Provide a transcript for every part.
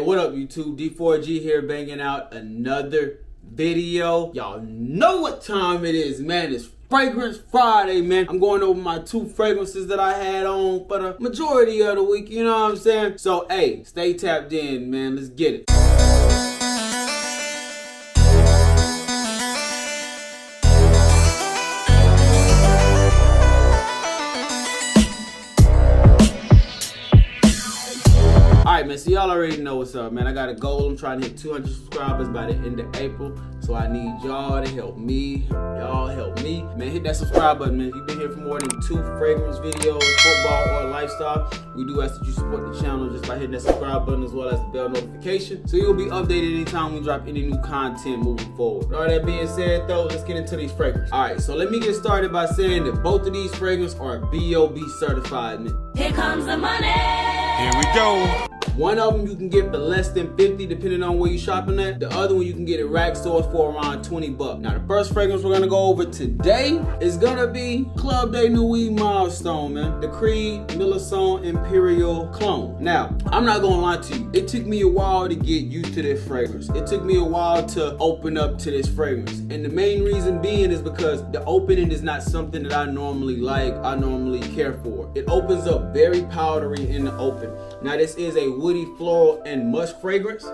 what up YouTube? D4G here, banging out another video. Y'all know what time it is, man. It's Fragrance Friday, man. I'm going over my 2 fragrances that I had on for the majority of the week, you know what I'm saying? So, hey, stay tapped in, man. Let's get it. Alright, man, so y'all already know what's up, man. I got a goal. I'm trying to hit 200 subscribers by the end of April. So I need y'all to help me. Y'all help me. Man, hit that subscribe button, man. If you've been here for more than 2 fragrance videos, football, or lifestyle, we do ask that you support the channel just by hitting that subscribe button as well as the bell notification. So you'll be updated anytime we drop any new content moving forward. With all that being said, though, let's get into these fragrances. Alright, so let me get started by saying that both of these fragrances are B.O.B certified, man. Here comes the money. Here we go. One of them you can get for less than 50 depending on where you're shopping at. The other one you can get at rack stores for around 20 bucks. Now the first fragrance we're gonna go over today is gonna be Club de Nuit Milestone, man. The Nuit Milestone Imperial Clone. Now, I'm not gonna lie to you. It took me a while to get used to this fragrance. It took me a while to open up to this fragrance. And the main reason being is because the opening is not something that I normally like, I normally care for. It opens up very powdery in the open. Now this is a woody, floral, and musk fragrance.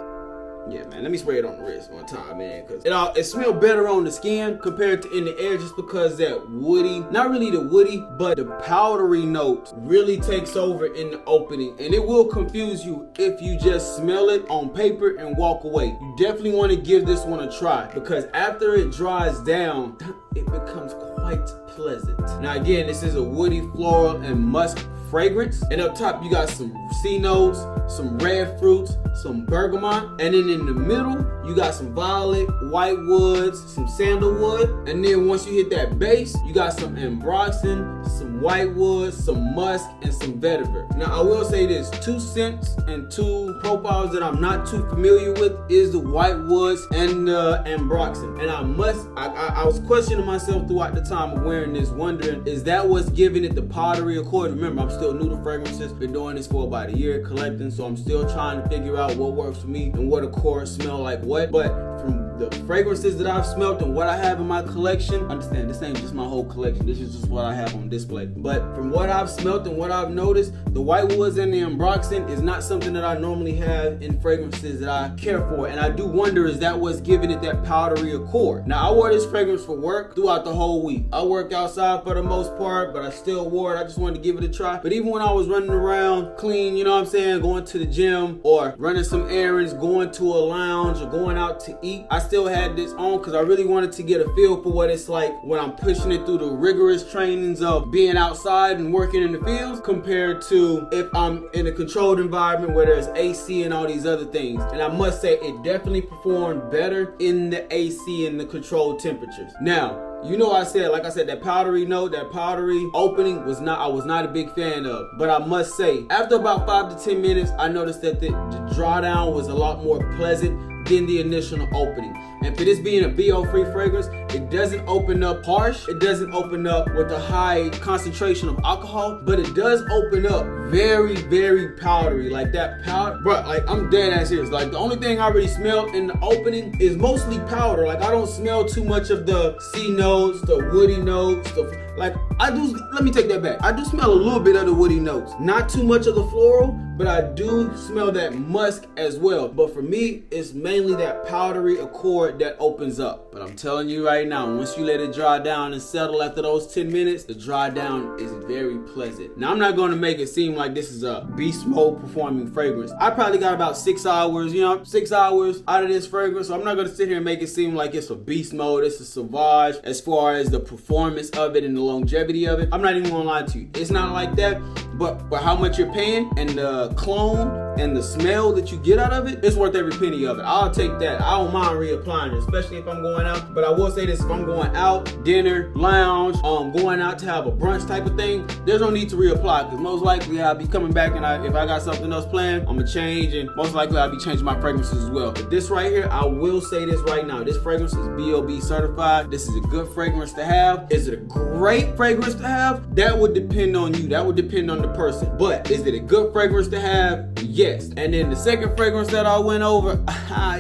Yeah, man, let me spray it on the wrist one time, man, because it smells better on the skin compared to in the air just because that woody, not really the woody, but the powdery note really takes over in the opening. And it will confuse you if you just smell it on paper and walk away. You definitely want to give this one a try because after it dries down, it becomes quite pleasant. Now again, this is a woody, floral, and musk fragrance, and up top you got some C notes, some red fruits, some bergamot, and then in the middle you got some violet, white woods, some sandalwood, and then once you hit that base you got some ambroxan, some white woods, some musk, and some vetiver. Now I will say this, 2 scents and 2 profiles that I'm not too familiar with is the white woods and the ambroxan. And I was questioning myself throughout the time of wearing this, wondering, is that what's giving it the powdery accord? Remember, I'm still new to fragrances, been doing this for about a year collecting, so I'm still trying to figure out what works for me and what accords smell like what. But from the fragrances that I've smelled and what I have in my collection, understand this ain't just my whole collection, this is just what I have on display. But from what I've smelled and what I've noticed, the white woods and the ambroxan is not something that I normally have in fragrances that I care for. And I do wonder, is that what's giving it that powdery accord? Now I wore this fragrance for work throughout the whole week. I worked outside for the most part, but I still wore it. I just wanted to give it a try. But even when I was running around clean, you know what I'm saying, going to the gym or running some errands, going to a lounge or going out to eat, I still had this on because I really wanted to get a feel for what it's like when I'm pushing it through the rigorous trainings of being outside and working in the fields compared to if I'm in a controlled environment where there's AC and all these other things. And I must say it definitely performed better in the AC and the controlled temperatures. Now, you know, like I said, that powdery note, that powdery opening I was not a big fan of. But I must say, after about 5 to 10 minutes, I noticed that the drawdown was a lot more pleasant than the initial opening. And for this being a BO-free fragrance, it doesn't open up harsh. It doesn't open up with a high concentration of alcohol, but it does open up very, very powdery. Like that powder, bro, like I'm dead ass serious. Like the only thing I really smelled in the opening is mostly powder. Like I don't smell too much of the C notes, the woody notes, like I do, let me take that back. I do smell a little bit of the woody notes. Not too much of the floral, but I do smell that musk as well. But for me, it's mainly that powdery accord that opens up. But I'm telling you right now, once you let it dry down and settle after those 10 minutes, the dry down is very pleasant. Now, I'm not going to make it seem like this is a beast mode performing fragrance. I probably got about 6 hours, 6 hours out of this fragrance. So I'm not going to sit here and make it seem like it's a beast mode. It's a sauvage as far as the performance of it and the longevity of it. I'm not even going to lie to you. It's not like that. But for how much you're paying and the clone and the smell that you get out of it, it's worth every penny of it. I'll take that. I don't mind reapplying it, especially if I'm going out. But I will say this, if I'm going out, dinner, lounge, going out to have a brunch type of thing, there's no need to reapply because most likely I'll be coming back and if I got something else planned, I'm gonna change, and most likely I'll be changing my fragrances as well. But this right here, I will say this right now, this fragrance is B.O.B certified. This is a good fragrance to have. Is it a great fragrance to have? That would depend on you. That would depend on the person. But is it a good fragrance to have? Yes. chest. And then the second fragrance that I went over,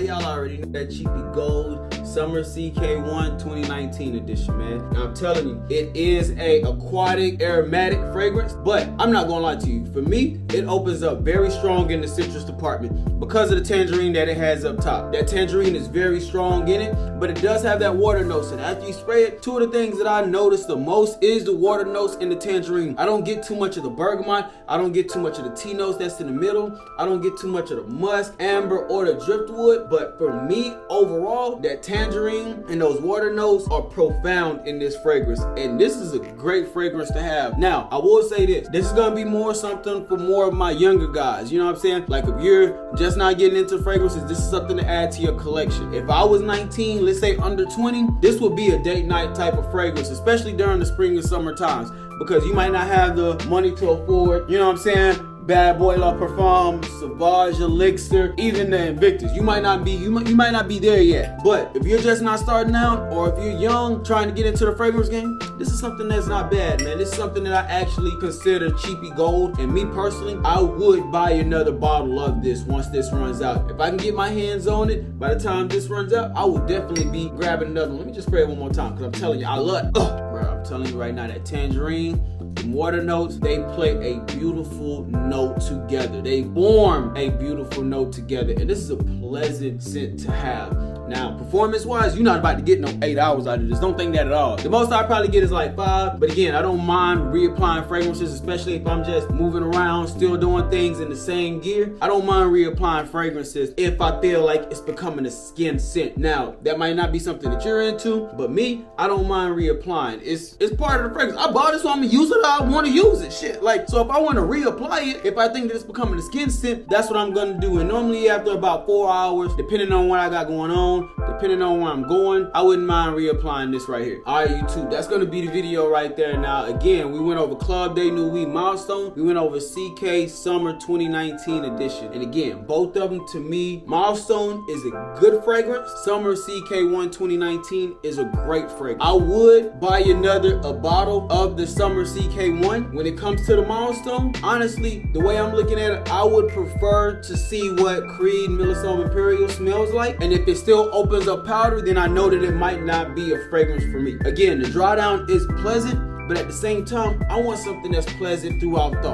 y'all already know that cheapy gold Summer CK1 2019 edition, man. Now I'm telling you, it is a aquatic aromatic fragrance, but I'm not gonna lie to you. For me, it opens up very strong in the citrus department because of the tangerine that it has up top. That tangerine is very strong in it, but it does have that water notes. And after you spray it, two of the things that I notice the most is the water notes in the tangerine. I don't get too much of the bergamot. I don't get too much of the tea notes that's in the middle. I don't get too much of the musk, amber, or the driftwood. But for me, overall, that tangerine and those water notes are profound in this fragrance. And this is a great fragrance to have. Now, I will say this. This is going to be more something for more of my younger guys. You know what I'm saying? Like if you're just not getting into fragrances, this is something to add to your collection. If I was 19, let's say under 20, this would be a date night type of fragrance, especially during the spring and summer times, because you might not have the money to afford, you know what I'm saying, Bad Boy La Parfum, Sauvage Elixir, even the Invictus. You might not be there yet. But if you're just not starting out, or if you're young trying to get into the fragrance game, this is something that's not bad, man. This is something that I actually consider cheapy gold. And me personally, I would buy another bottle of this once this runs out. If I can get my hands on it by the time this runs out, I would definitely be grabbing another one. Let me just spray it one more time, because I'm telling you, I love it. Bro, I'm telling you right now, that tangerine, water notes, they play a beautiful note together. They form a beautiful note together, and this is a pleasant scent to have. Now, performance-wise, you're not about to get no 8 hours out of this. Don't think that at all. The most I probably get is like 5, but again, I don't mind reapplying fragrances, especially if I'm just moving around, still doing things in the same gear. I don't mind reapplying fragrances if I feel like it's becoming a skin scent. Now, that might not be something that you're into, but me, I don't mind reapplying. It's part of the fragrance. I bought it, so I'm gonna use it. I want to use it. Shit. Like, so if I want to reapply it, if I think that it's becoming a skin scent, that's what I'm gonna do. And normally after about 4 hours, depending on what I got going on, depending on where I'm going, I wouldn't mind reapplying this right here. All right, YouTube, that's gonna be the video right there. Now, again, we went over Club Day Nuit Milestone. We went over CK Summer 2019 edition. And again, both of them to me, Milestone is a good fragrance. Summer CK1 2019 is a great fragrance. I would buy a bottle of the Summer CK1. When it comes to the Milestone, honestly, the way I'm looking at it, I would prefer to see what Creed Milestone Imperial smells like. And if it still opens up powder, then I know that it might not be a fragrance for me. Again, the dry down is pleasant, but at the same time, I want something that's pleasant throughout the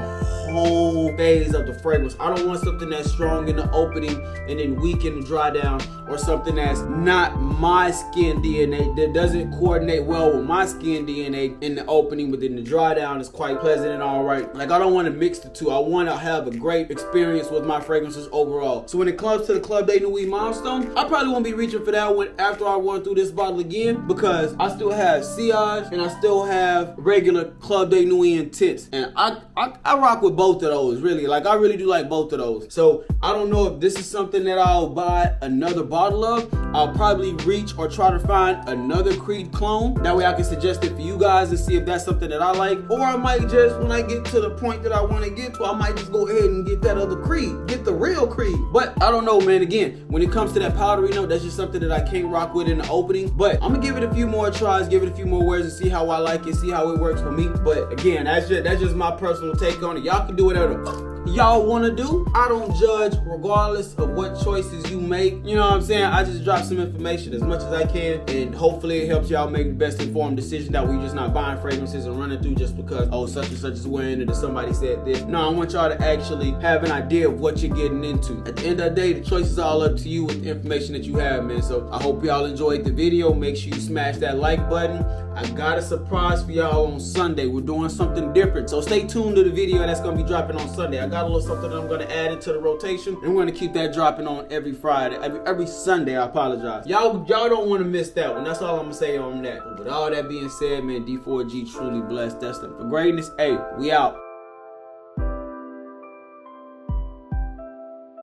whole phase of the fragrance. I don't want something that's strong in the opening and then weak in the dry down, or something that's not my skin DNA, that doesn't coordinate well with my skin DNA in the opening, but then the dry down is quite pleasant and all right. Like, I don't want to mix the two. I want to have a great experience with my fragrances overall. So when it comes to the Club Day Nuit Milestone, I probably won't be reaching for that one after I run through this bottle again, because I still have Sillage and I still have regular Club Day Nuit Intense, and I rock with both of those, really. Like, I really do like both of those. So I don't know if this is something that I'll buy another bottle of. I'll probably reach or try to find another Creed clone. That way I can suggest it for you guys and see if that's something that I like. Or I might just, when I get to the point that I want to get to, I might just go ahead and get that other Creed, get the real Creed. But I don't know, man. Again, when it comes to that powdery note, that's just something that I can't rock with in the opening. But I'm gonna give it a few more tries, give it a few more wears, and see how I like it, see how it works for me. But again, that's just my personal take on it. Y'all can do whatever y'all want to do. I don't judge regardless of what choices you make. You know what I'm saying? I just drop some information as much as I can, and hopefully it helps y'all make the best informed decision, that we're just not buying fragrances and running through just because, oh, such and such is wearing it or somebody said this. No, I want y'all to actually have an idea of what you're getting into. At the end of the day, the choice is all up to you with the information that you have, man. So I hope y'all enjoyed the video. Make sure you smash that like button. I got a surprise for y'all on Sunday. We're doing something different, so stay tuned to the video that's going to be dropping on Sunday. I got a little something that I'm going to add into the rotation, and we're going to keep that dropping on every Friday, every Sunday. I apologize. Y'all don't want to miss that one. That's all I'm going to say on that. But with all that being said, man, D4G truly blessed. Destined for greatness. Hey, we out.